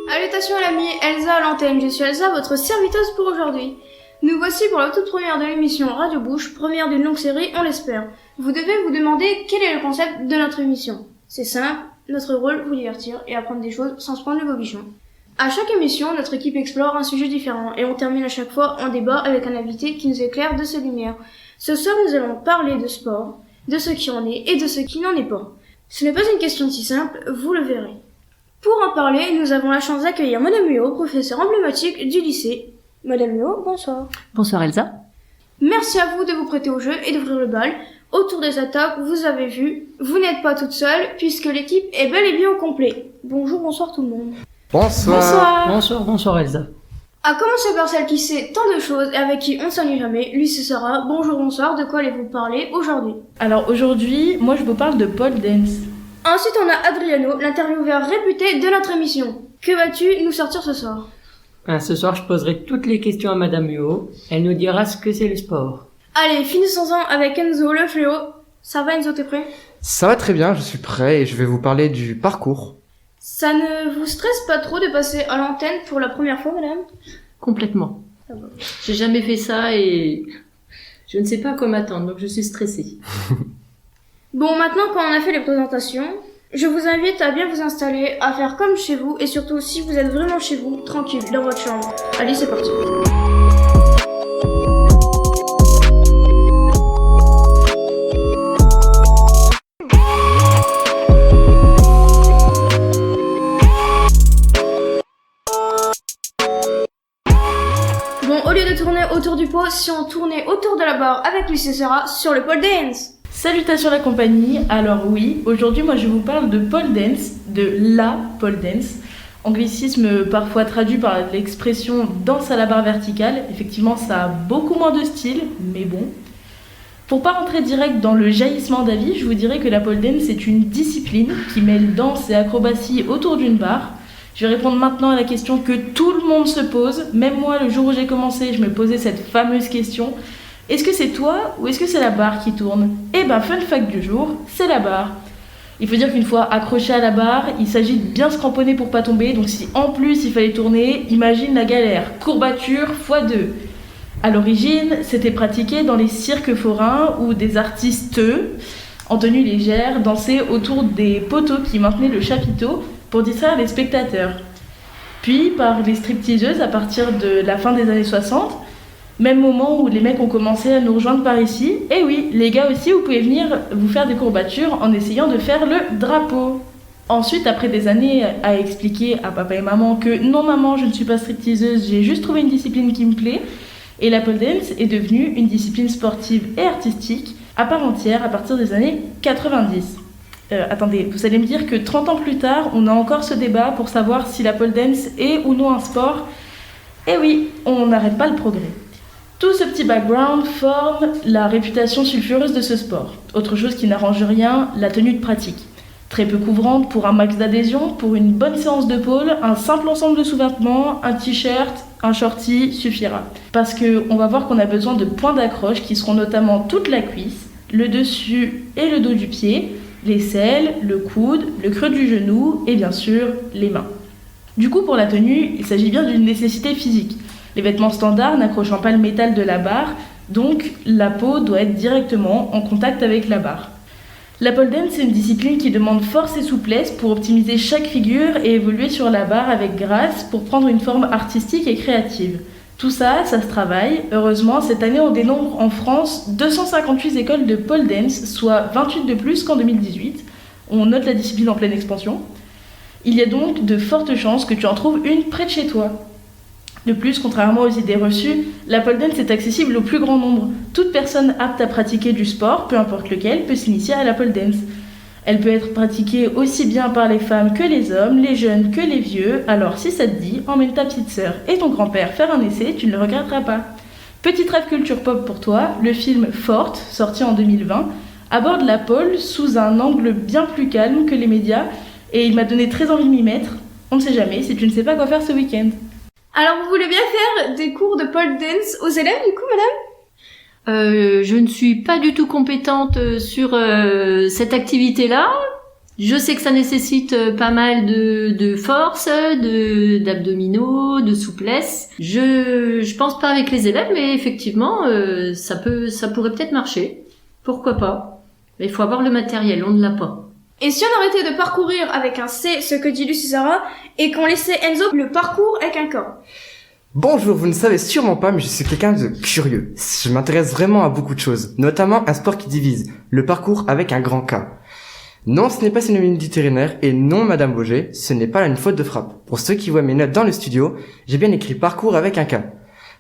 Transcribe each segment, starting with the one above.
Salutations l'ami Elsa à l'antenne, je suis Elsa, votre serviteuse pour aujourd'hui. Nous voici pour la toute première de l'émission Radio Bouche, première d'une longue série, on l'espère. Vous devez vous demander quel est le concept de notre émission. C'est simple, notre rôle, vous divertir et apprendre des choses sans se prendre le bobichon. À chaque émission, notre équipe explore un sujet différent et on termine à chaque fois en débat avec un invité qui nous éclaire de ses lumières. Ce soir, nous allons parler de sport, de ce qui en est et de ce qui n'en est pas. Ce n'est pas une question si simple, vous le verrez. Pour en parler, nous avons la chance d'accueillir Madame Huot, professeure emblématique du lycée. Madame Huot, bonsoir. Bonsoir Elsa. Merci à vous de vous prêter au jeu et d'ouvrir le bal. Autour de cette table, vous avez vu, vous n'êtes pas toute seule puisque l'équipe est bel et bien au complet. Bonjour, bonsoir tout le monde. Bonsoir. Bonsoir Elsa. À commencer par celle qui sait tant de choses et avec qui on ne s'ennuie jamais, lui c'est Sarah. Bonjour, bonsoir, de quoi allez-vous parler aujourd'hui? Alors aujourd'hui, moi je vous parle de pole dance. Ensuite on a Adriano, l'intervieweur réputé de notre émission. Que vas-tu nous sortir ce soir? Ce soir, je poserai toutes les questions à Madame Huot. Elle nous dira ce que c'est le sport. Allez, finissons-en avec Enzo le fléau. Ça va Enzo, t'es prêt? Ça va très bien, je suis prêt et je vais vous parler du parcours. Ça ne vous stresse pas trop de passer à l'antenne pour la première fois, madame? Complètement. Ça va. J'ai jamais fait ça et je ne sais pas quoi m'attendre, donc je suis stressée. Bon, maintenant qu'on a fait les présentations, je vous invite à bien vous installer, à faire comme chez vous, et surtout, si vous êtes vraiment chez vous, tranquille, dans votre chambre. Allez, c'est parti. Bon, au lieu de tourner autour du pot, si on tournait autour de la barre avec Lucie et Sarah sur le pole dance. Salutations la compagnie, alors oui, aujourd'hui moi je vous parle de pole dance, de la pole dance, anglicisme parfois traduit par l'expression danse à la barre verticale, effectivement ça a beaucoup moins de style, mais bon. Pour pas rentrer direct dans le jaillissement d'avis, je vous dirais que la pole dance est une discipline qui mêle danse et acrobatie autour d'une barre. Je vais répondre maintenant à la question que tout le monde se pose, même moi le jour où j'ai commencé je me posais cette fameuse question. Est-ce que c'est toi ou est-ce que c'est la barre qui tourne? Eh ben, fun fact du jour, c'est la barre. Il faut dire qu'une fois accroché à la barre, il s'agit de bien se cramponner pour pas tomber, donc si en plus il fallait tourner, imagine la galère, courbature x2. À l'origine, c'était pratiqué dans les cirques forains où des artistes, en tenue légère, dansaient autour des poteaux qui maintenaient le chapiteau pour distraire les spectateurs. Puis par les stripteaseuses à partir de la fin des années 60, même moment où les mecs ont commencé à nous rejoindre par ici. Et oui, les gars aussi, vous pouvez venir vous faire des courbatures en essayant de faire le drapeau. Ensuite, après des années à expliquer à papa et maman que non maman, je ne suis pas stripteaseuse, j'ai juste trouvé une discipline qui me plaît. Et la pole dance est devenue une discipline sportive et artistique à part entière à partir des années 90. Attendez, vous allez me dire que 30 ans plus tard, on a encore ce débat pour savoir si la pole dance est ou non un sport. Et oui, on n'arrête pas le progrès. Tout ce petit background forme la réputation sulfureuse de ce sport. Autre chose qui n'arrange rien, la tenue de pratique. Très peu couvrante pour un max d'adhésion, pour une bonne séance de pole, un simple ensemble de sous-vêtements, un t-shirt, un shorty suffira. Parce qu'on va voir qu'on a besoin de points d'accroche qui seront notamment toute la cuisse, le dessus et le dos du pied, l'aisselle, le coude, le creux du genou et bien sûr les mains. Du coup pour la tenue, il s'agit bien d'une nécessité physique. Les vêtements standards n'accrochant pas le métal de la barre, donc la peau doit être directement en contact avec la barre. La pole dance est une discipline qui demande force et souplesse pour optimiser chaque figure et évoluer sur la barre avec grâce pour prendre une forme artistique et créative. Tout ça, ça se travaille. Heureusement, cette année on dénombre en France 258 écoles de pole dance, soit 28 de plus qu'en 2018. On note la discipline en pleine expansion. Il y a donc de fortes chances que tu en trouves une près de chez toi. De plus, contrairement aux idées reçues, la pole dance est accessible au plus grand nombre. Toute personne apte à pratiquer du sport, peu importe lequel, peut s'initier à la pole dance. Elle peut être pratiquée aussi bien par les femmes que les hommes, les jeunes que les vieux. Alors si ça te dit, emmène ta petite sœur et ton grand-père faire un essai, tu ne le regretteras pas. Petite rêve culture pop pour toi, le film Forte, sorti en 2020, aborde la pole sous un angle bien plus calme que les médias et il m'a donné très envie de m'y mettre. On ne sait jamais si tu ne sais pas quoi faire ce week-end. Alors vous voulez bien faire des cours de pole dance aux élèves du coup, madame? Je ne suis pas du tout compétente sur cette activité-là. Je sais que ça nécessite pas mal de force, d'abdominaux, de souplesse. Je pense pas avec les élèves, mais effectivement, ça pourrait peut-être marcher. Pourquoi pas? Mais il faut avoir le matériel, on ne l'a pas. Et si on arrêtait de parcourir avec un C, ce que dit Lucie Sarah, et qu'on laissait Enzo le parcours avec un K? Bonjour, vous ne savez sûrement pas, mais je suis quelqu'un de curieux. Je m'intéresse vraiment à beaucoup de choses, notamment un sport qui divise, le parcours avec un grand K. Non, ce n'est pas synonyme d'itinéraire, et non, Madame Boger, ce n'est pas une faute de frappe. Pour ceux qui voient mes notes dans le studio, j'ai bien écrit parcours avec un K.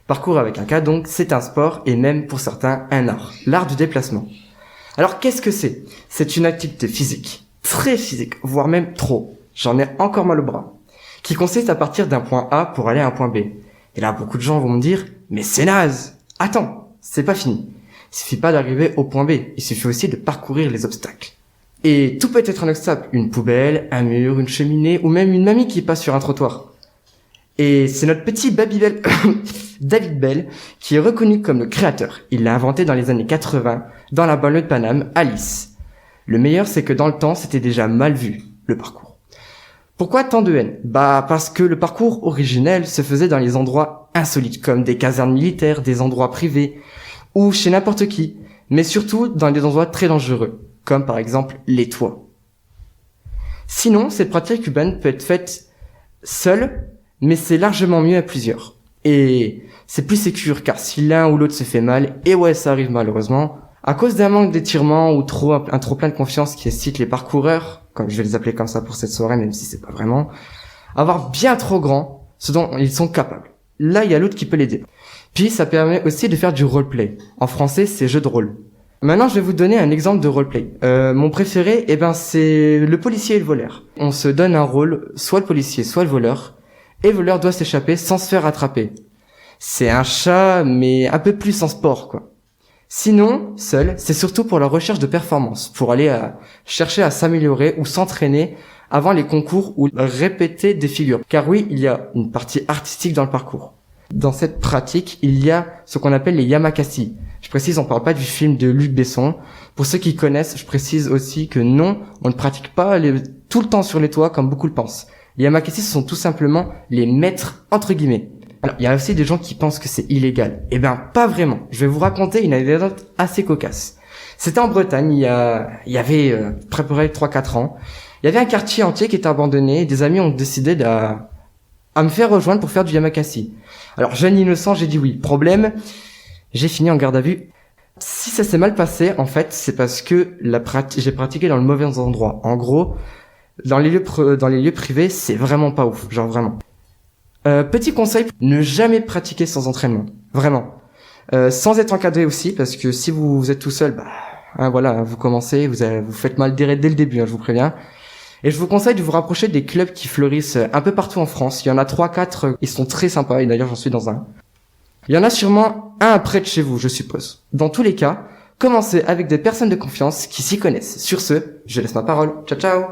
Parcours avec un K, donc, c'est un sport, et même pour certains, un art. L'art du déplacement. Alors, qu'est-ce que c'est? C'est une activité physique. Très physique, voire même trop. J'en ai encore mal au bras. Qui consiste à partir d'un point A pour aller à un point B. Et là, beaucoup de gens vont me dire, mais c'est naze! Attends, c'est pas fini. Il suffit pas d'arriver au point B, il suffit aussi de parcourir les obstacles. Et tout peut être un obstacle, une poubelle, un mur, une cheminée, ou même une mamie qui passe sur un trottoir. Et c'est notre petit Babybel, David Bell, qui est reconnu comme le créateur. Il l'a inventé dans les années 80, dans la banlieue de Paname, à Nice. Le meilleur, c'est que dans le temps, c'était déjà mal vu, le parcours. Pourquoi tant de haine? Parce que le parcours originel se faisait dans les endroits insolites, comme des casernes militaires, des endroits privés, ou chez n'importe qui, mais surtout dans des endroits très dangereux, comme par exemple les toits. Sinon, cette pratique urbaine peut être faite seule, mais c'est largement mieux à plusieurs. Et c'est plus sécure, car si l'un ou l'autre se fait mal, et ouais, ça arrive malheureusement, à cause d'un manque d'étirement ou un trop plein de confiance qui excite les parcoureurs, comme je vais les appeler comme ça pour cette soirée, même si c'est pas vraiment, avoir bien trop grand, ce dont ils sont capables. Là, il y a l'autre qui peut l'aider. Puis, ça permet aussi de faire du roleplay. En français, c'est jeu de rôle. Maintenant, je vais vous donner un exemple de roleplay. Mon préféré, c'est le policier et le voleur. On se donne un rôle, soit le policier, soit le voleur, et le voleur doit s'échapper sans se faire attraper. C'est un chat, mais un peu plus en sport, quoi. Sinon, seul, c'est surtout pour la recherche de performance, pour aller chercher à s'améliorer ou s'entraîner avant les concours ou répéter des figures. Car oui, il y a une partie artistique dans le parcours. Dans cette pratique, il y a ce qu'on appelle les yamakasi. Je précise, on parle pas du film de Luc Besson. Pour ceux qui connaissent, je précise aussi que non, on ne pratique pas tout le temps sur les toits comme beaucoup le pensent. Les yamakasi, ce sont tout simplement les maîtres, entre guillemets. Alors, il y a aussi des gens qui pensent que c'est illégal. Pas vraiment. Je vais vous raconter une anecdote assez cocasse. C'était en Bretagne, il y avait près de 3-4 ans. Il y avait un quartier entier qui était abandonné et des amis ont décidé à me faire rejoindre pour faire du yamakasi. Alors, jeune innocent, j'ai dit oui. Problème, j'ai fini en garde à vue. Si ça s'est mal passé, en fait, c'est parce que j'ai pratiqué dans le mauvais endroit. En gros, dans les lieux privés, c'est vraiment pas ouf. Genre vraiment. Petit conseil, ne jamais pratiquer sans entraînement. Vraiment. Sans être encadré aussi, parce que si vous êtes tout seul, vous commencez, vous faites mal dès le début, je vous préviens. Et je vous conseille de vous rapprocher des clubs qui fleurissent un peu partout en France. Il y en a 3-4, ils sont très sympas, et d'ailleurs j'en suis dans un. Il y en a sûrement un près de chez vous, je suppose. Dans tous les cas, commencez avec des personnes de confiance qui s'y connaissent. Sur ce, je laisse ma parole. Ciao, ciao!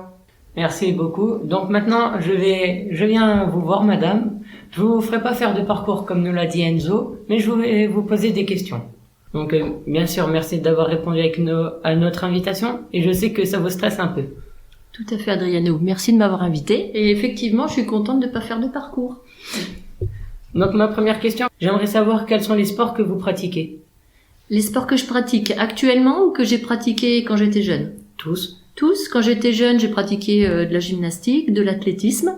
Merci beaucoup. Donc maintenant, je viens vous voir, madame. Je vous ferai pas faire de parcours comme nous l'a dit Enzo, mais je vais vous poser des questions. Donc, bien sûr, merci d'avoir répondu à notre invitation, et je sais que ça vous stresse un peu. Tout à fait, Adriano. Merci de m'avoir invité. Et effectivement, je suis contente de pas faire de parcours. Donc, ma première question, j'aimerais savoir quels sont les sports que vous pratiquez. Les sports que je pratique actuellement ou que j'ai pratiqué quand j'étais jeune? Tous. Quand j'étais jeune, j'ai pratiqué de la gymnastique, de l'athlétisme.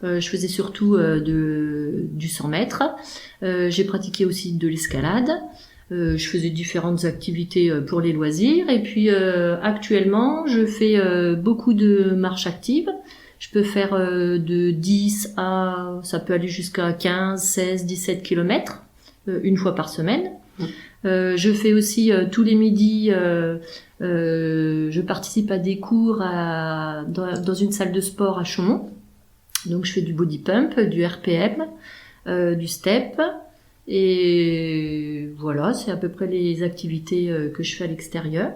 Je faisais surtout du 100 mètres. J'ai pratiqué aussi de l'escalade. Je faisais différentes activités pour les loisirs. Et puis actuellement, je fais beaucoup de marche active. Je peux faire de 10 à... ça peut aller jusqu'à 15, 16, 17 kilomètres une fois par semaine. Je fais aussi tous les midis Je participe à des cours dans une salle de sport à Chaumont. Donc je fais du body pump, du RPM, du step. Et voilà, c'est à peu près les activités que je fais à l'extérieur.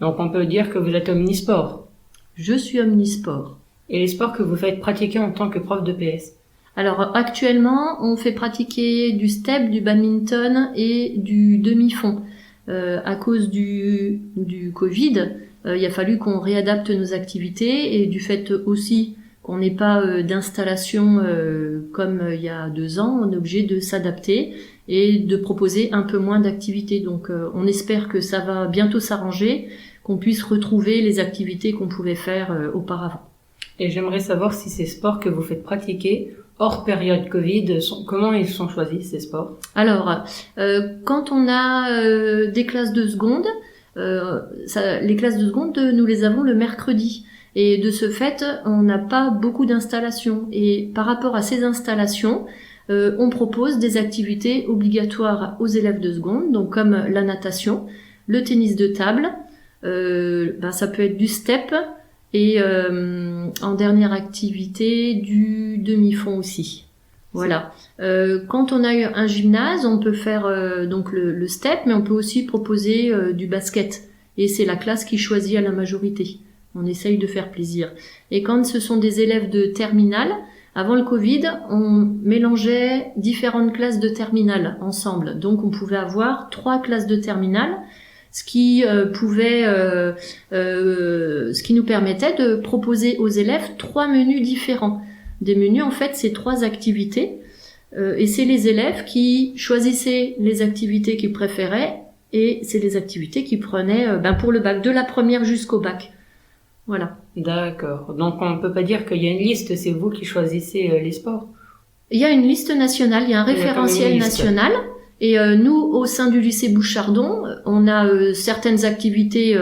Donc on peut dire que vous êtes omnisport. Je suis omnisport. Et les sports que vous faites pratiquer en tant que prof de PS? Alors actuellement, on fait pratiquer du step, du badminton et du demi-fond. À cause du Covid, il a fallu qu'on réadapte nos activités et du fait aussi qu'on n'ait pas d'installation comme il y a 2 ans, on est obligé de s'adapter et de proposer un peu moins d'activités. Donc on espère que ça va bientôt s'arranger, qu'on puisse retrouver les activités qu'on pouvait faire auparavant. Et j'aimerais savoir si ces sports que vous faites pratiquer hors période Covid, comment ils sont choisis ces sports? Alors, quand on a des classes de seconde, les classes de seconde, nous les avons le mercredi. Et de ce fait, on n'a pas beaucoup d'installations. Et par rapport à ces installations, on propose des activités obligatoires aux élèves de seconde, donc comme la natation, le tennis de table, ça peut être du step, et en dernière activité, du demi-fond aussi. Voilà. Quand on a eu un gymnase, on peut faire donc le step, mais on peut aussi proposer du basket. Et c'est la classe qui choisit à la majorité. On essaye de faire plaisir. Et quand ce sont des élèves de terminale, avant le Covid, on mélangeait différentes classes de terminale ensemble. Donc on pouvait avoir 3 classes de terminale, ce qui nous permettait de proposer aux élèves 3 menus différents. Des menus, en fait, c'est 3 activités. Et c'est les élèves qui choisissaient les activités qu'ils préféraient et c'est les activités qu'ils prenaient pour le bac, de la première jusqu'au bac. Voilà. D'accord. Donc on peut pas dire qu'il y a une liste, c'est vous qui choisissez les sports? Il y a une liste nationale, il y a un référentiel national. Et nous, au sein du lycée Bouchardon, on a certaines activités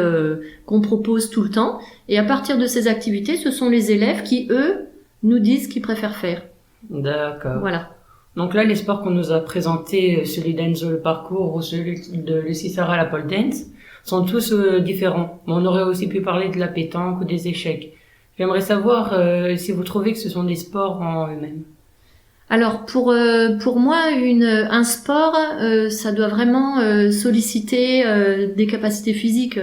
qu'on propose tout le temps. Et à partir de ces activités, ce sont les élèves qui, eux, nous disent qu'ils préfèrent faire. D'accord. Voilà. Donc là, les sports qu'on nous a présentés, celui d'Enzo le parcours ou celui de Lucie Sarah la pole dance, sont tous différents. Mais on aurait aussi pu parler de la pétanque ou des échecs. J'aimerais savoir si vous trouvez que ce sont des sports en eux-mêmes. Alors pour moi, un sport, ça doit vraiment solliciter des capacités physiques.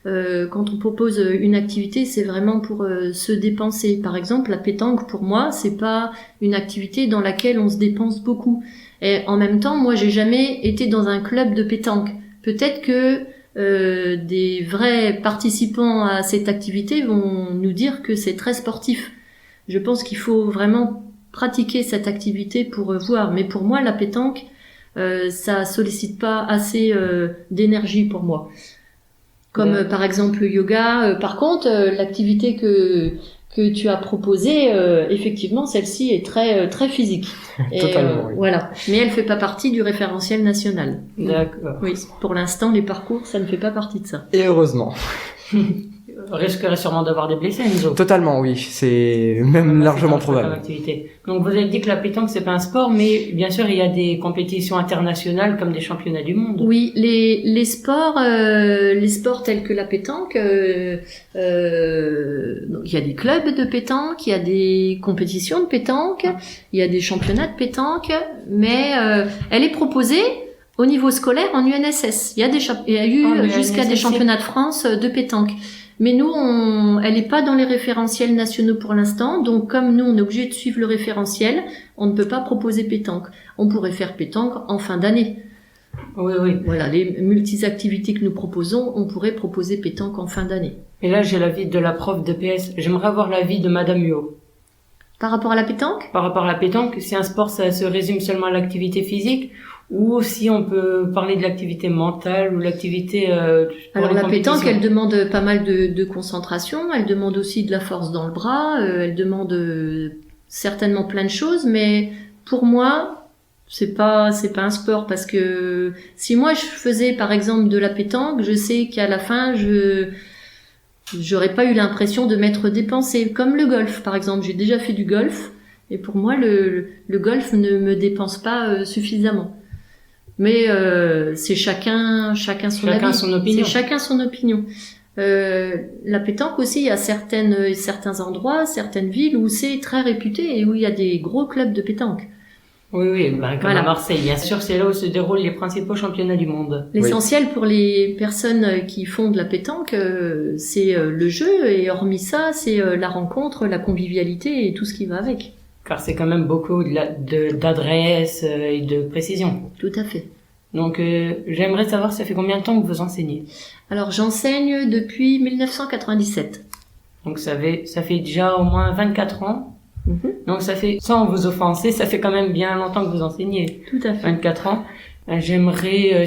Quand on propose une activité, c'est vraiment pour se dépenser. Par exemple, la pétanque, pour moi, c'est pas une activité dans laquelle on se dépense beaucoup. Et en même temps, moi, j'ai jamais été dans un club de pétanque. Peut-être que des vrais participants à cette activité vont nous dire que c'est très sportif. Je pense qu'il faut vraiment pratiquer cette activité pour voir. Mais pour moi, la pétanque, ça sollicite pas assez d'énergie pour moi. Comme par exemple le yoga. Par contre, l'activité que tu as proposée, effectivement, celle-ci est très très physique. Et, Totalement, oui. Voilà. Mais elle fait pas partie du référentiel national. D'accord. Oui. Pour l'instant, les parcours, ça ne fait pas partie de ça. Et heureusement. Risquerait sûrement d'avoir des blessés, Enzo. Totalement, oui. C'est même largement probable. Activité. Donc vous avez dit que la pétanque c'est pas un sport, mais bien sûr il y a des compétitions internationales comme des championnats du monde. Oui, les sports tels que la pétanque, donc il y a des clubs de pétanque, il y a des compétitions de pétanque, il y a des championnats de pétanque, mais elle est proposée au niveau scolaire en UNSS. Il y a eu jusqu'à des championnats de France de pétanque. Mais nous, elle n'est pas dans les référentiels nationaux pour l'instant. Donc, comme nous, on est obligé de suivre le référentiel, on ne peut pas proposer pétanque. On pourrait faire pétanque en fin d'année. Oui, oui. Voilà, les multi-activités que nous proposons, on pourrait proposer pétanque en fin d'année. Et là, j'ai l'avis de la prof de PS. J'aimerais avoir l'avis de Madame Huot. Par rapport à la pétanque ? Par rapport à la pétanque, si un sport, ça se résume seulement à l'activité physique, ou si on peut parler de l'activité mentale ou l'activité alors la pétanque, elle demande pas mal de concentration, elle demande aussi de la force dans le bras, elle demande certainement plein de choses, mais pour moi, c'est pas un sport, parce que si moi je faisais par exemple de la pétanque, je sais qu'à la fin j'aurais pas eu l'impression de m'être dépensée, comme le golf par exemple. J'ai déjà fait du golf et pour moi le golf ne me dépense pas suffisamment. Mais c'est chacun son Chacun avis. son opinion. C'est chacun son opinion. La pétanque aussi, il y a certains endroits, certaines villes où c'est très réputé et où il y a des gros clubs de pétanque. Oui, comme Voilà. à Marseille. Bien sûr, c'est là où se déroulent les principaux championnats du monde. L'essentiel pour les personnes qui font de la pétanque, c'est le jeu, et hormis ça, c'est la rencontre, la convivialité et tout ce qui va avec. Car c'est quand même beaucoup d'adresse et de précision. Tout à fait. Donc, j'aimerais savoir, ça fait combien de temps que vous enseignez? Alors j'enseigne depuis 1997. Donc, ça fait déjà au moins 24 ans. Mhm. Donc, ça fait, sans vous offenser, ça fait quand même bien longtemps que vous enseignez. Tout à fait. 24 ans. J'aimerais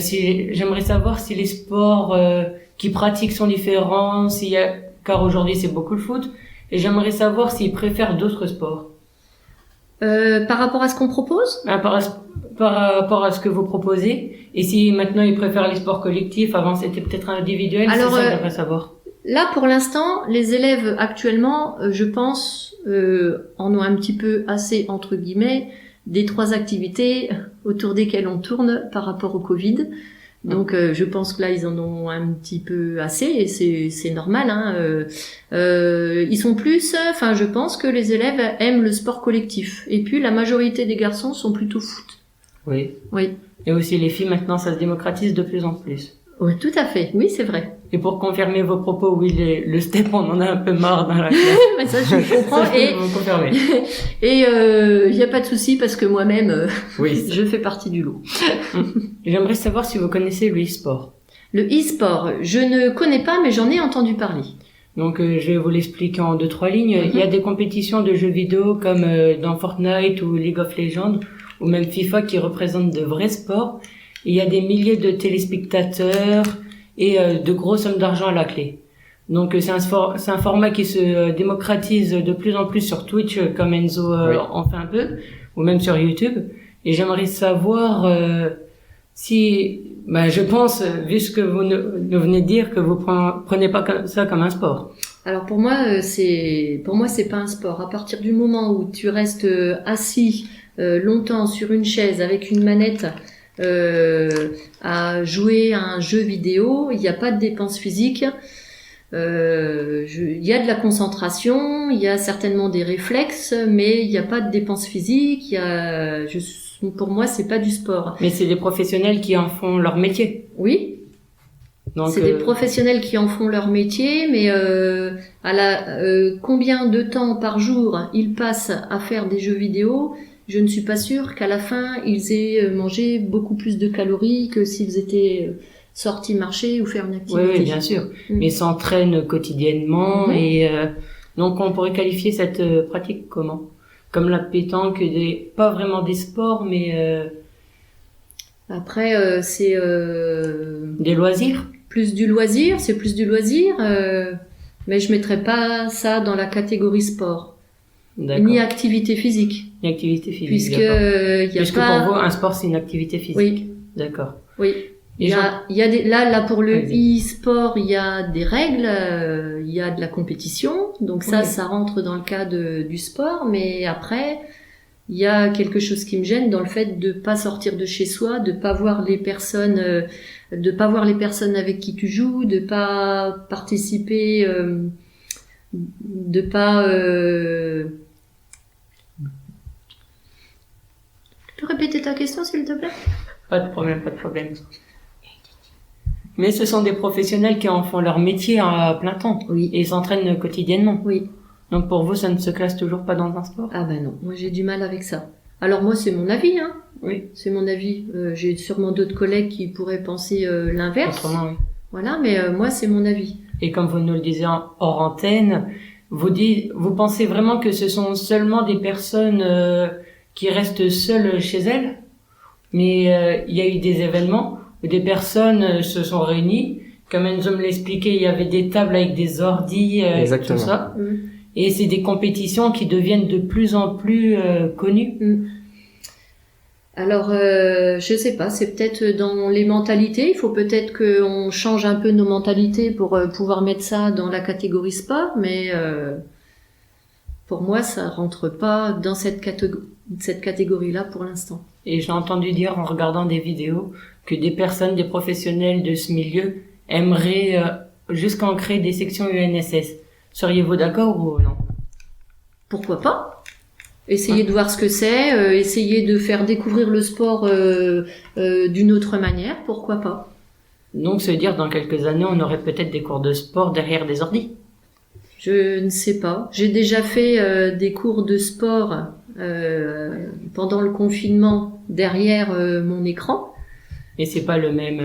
savoir si les sports qu'ils pratiquent sont différents, car aujourd'hui c'est beaucoup le foot, et j'aimerais savoir s'ils préfèrent d'autres sports. Par rapport à ce qu'on propose, Par rapport à ce que vous proposez, et si maintenant ils préfèrent les sports collectifs, avant c'était peut-être individuel, Alors, c'est ça que j'aimerais savoir. là pour l'instant, les élèves actuellement, je pense, en ont un petit peu assez, entre guillemets, des 3 activités autour desquelles on tourne par rapport au Covid. Donc je pense que là ils en ont un petit peu assez, et c'est normal, hein. Ils sont plus, enfin je pense que les élèves aiment le sport collectif, et puis la majorité des garçons sont plutôt foot. Oui. Oui. Et aussi les filles, maintenant ça se démocratise de plus en plus. Oui, tout à fait, oui c'est vrai. Et pour confirmer vos propos, oui, le step, on en a un peu marre dans la classe. Mais ça je comprends, Ça, je peux vous confirmer. et y a pas de souci parce que moi-même Oui. je fais partie du lot. J'aimerais savoir si vous connaissez le e-sport. Le e-sport, je ne connais pas, mais j'en ai entendu parler. Donc, je vais vous l'expliquer en 2-3 lignes. Il y a des compétitions de jeux vidéo comme dans Fortnite ou League of Legends, ou même FIFA, qui représentent de vrais sports. Et il y a des milliers de téléspectateurs et de grosses sommes d'argent à la clé. Donc, c'est un format qui se démocratise de plus en plus sur Twitch, comme Enzo en fait un peu, ou même sur YouTube. Et j'aimerais savoir si... je pense, vu ce que vous nous venez de dire, que vous prenez pas ça comme un sport. Alors pour moi c'est pas un sport. À partir du moment où tu restes assis longtemps sur une chaise avec une manette à jouer à un jeu vidéo, il n'y a pas de dépense physique. Il y a de la concentration, il y a certainement des réflexes, mais il n'y a pas de dépense physique. Pour moi, c'est pas du sport. Mais c'est des professionnels qui en font leur métier. Oui. Donc, C'est des professionnels qui en font leur métier, mais combien de temps par jour ils passent à faire des jeux vidéo, je ne suis pas sûre qu'à la fin ils aient mangé beaucoup plus de calories que s'ils étaient sortis marcher ou faire une activité. Oui, bien sûr. Mais ils s'entraînent quotidiennement et donc on pourrait qualifier cette pratique comment? Comme la pétanque, pas vraiment des sports, mais après c'est des loisirs. Plus du loisir, mais je mettrais pas ça dans la catégorie sport. D'accord. Ni activité physique. Une activité physique. Puisque Puisque pour vous, un sport c'est une activité physique. Oui. D'accord. Oui. Il y a des, là pour le e-sport, il y a des règles, il y a de la compétition, donc ça rentre dans le cas du sport, mais après il y a quelque chose qui me gêne dans le fait de pas sortir de chez soi, de pas voir les personnes avec qui tu joues, de pas participer, de pas Tu peux répéter ta question s'il te plaît? Pas de problème. Mais ce sont des professionnels qui en font leur métier à plein temps. Oui. Et ils s'entraînent quotidiennement. Oui. Donc pour vous, ça ne se classe toujours pas dans un sport? Ah ben non, moi j'ai du mal avec ça. Alors moi c'est mon avis, hein. Oui. C'est mon avis. J'ai sûrement d'autres collègues qui pourraient penser l'inverse. Autrement, oui. Voilà, mais moi c'est mon avis. Et comme vous nous le disiez hors antenne, vous pensez vraiment que ce sont seulement des personnes qui restent seules chez elles? Mais il y a eu des événements où des personnes se sont réunies. Comme Enzo me l'expliquait, il y avait des tables avec des ordis, tout ça. Et c'est des compétitions qui deviennent de plus en plus connues. Alors, je sais pas, c'est peut-être dans les mentalités. Il faut peut-être qu'on change un peu nos mentalités pour pouvoir mettre ça dans la catégorie sport, mais pour moi, ça rentre pas dans cette catégorie-là pour l'instant. Et j'ai entendu dire en regardant des vidéos que des personnes, des professionnels de ce milieu aimeraient jusqu'à en créer des sections UNSS. Seriez-vous d'accord ou non? Pourquoi pas? Essayer de voir ce que c'est, essayer de faire découvrir le sport d'une autre manière, pourquoi pas? Donc, se dire dans quelques années, on aurait peut-être des cours de sport derrière des ordi. Je ne sais pas. J'ai déjà fait des cours de sport pendant le confinement derrière mon écran. Et c'est pas le même.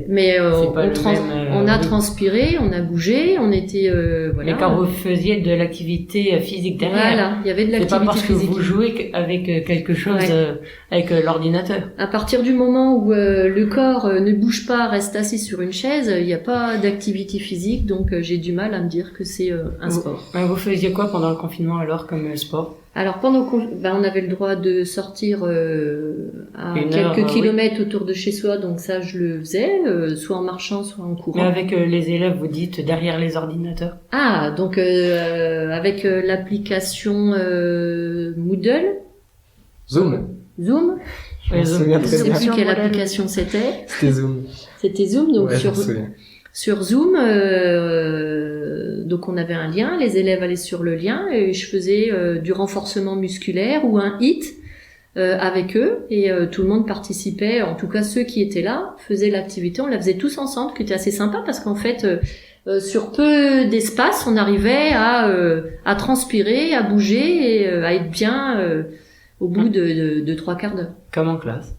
Mais on a oui. transpiré, on a bougé, on était voilà. Mais quand vous faisiez de l'activité physique derrière. Voilà, il y avait de C'est pas l'activité parce que physique. vous jouez avec quelque chose avec l'ordinateur. À partir du moment où le corps ne bouge pas, reste assis sur une chaise, il n'y a pas d'activité physique, donc j'ai du mal à me dire que c'est un sport. Vous faisiez quoi pendant le confinement alors comme sport? Alors on avait le droit de sortir à Une quelques heure, kilomètres autour de chez soi, donc ça je le faisais, soit en marchant, soit en courant. Mais avec les élèves, vous dites derrière les ordinateurs. Ah, donc avec l'application Moodle, Zoom. Zoom, Je me souviens je très sais bien. plus quelle application c'était. C'était Zoom. C'était Zoom, donc Ouais, je me souviens. sur Zoom, donc on avait un lien, les élèves allaient sur le lien et je faisais du renforcement musculaire ou un HIIT avec eux et tout le monde participait, en tout cas ceux qui étaient là faisaient l'activité, on la faisait tous ensemble, qui était assez sympa parce qu'en fait sur peu d'espace on arrivait à transpirer, à bouger et à être bien au bout de 3 quarts d'heure, Comme en classe.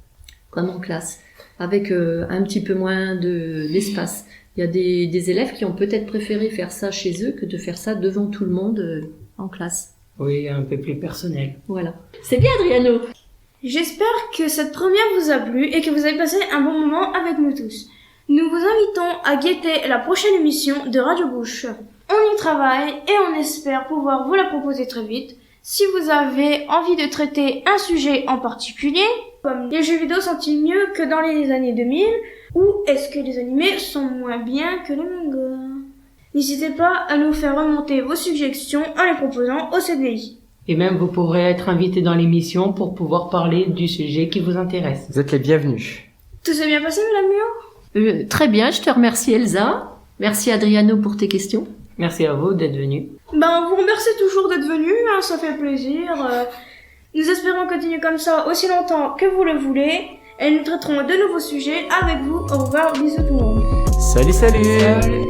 comme en classe, avec un petit peu moins d'espace. Il y a des élèves qui ont peut-être préféré faire ça chez eux que de faire ça devant tout le monde en classe. Oui, un peu plus personnel. Voilà. C'est bien, Adriano. J'espère que cette première vous a plu et que vous avez passé un bon moment avec nous tous. Nous vous invitons à guetter la prochaine émission de Radio Bouche. On y travaille et on espère pouvoir vous la proposer très vite. Si vous avez envie de traiter un sujet en particulier, comme les jeux vidéo sont-ils mieux que dans les années 2000, ou est-ce que les animés sont moins bien que les mangas? N'hésitez pas à nous faire remonter vos suggestions en les proposant au CDI. Et même vous pourrez être invité dans l'émission pour pouvoir parler du sujet qui vous intéresse. Vous êtes les bienvenus. Tout s'est bien passé, Madame Mio? Très bien, je te remercie, Elsa. Merci, Adriano, pour tes questions. Merci à vous d'être venu. Ben, vous remercie toujours d'être venu, hein, ça fait plaisir. Nous espérons continuer comme ça aussi longtemps que vous le voulez. Et nous traiterons de nouveaux sujets avec vous. Au revoir, bisous tout le monde. Salut, salut. Salut.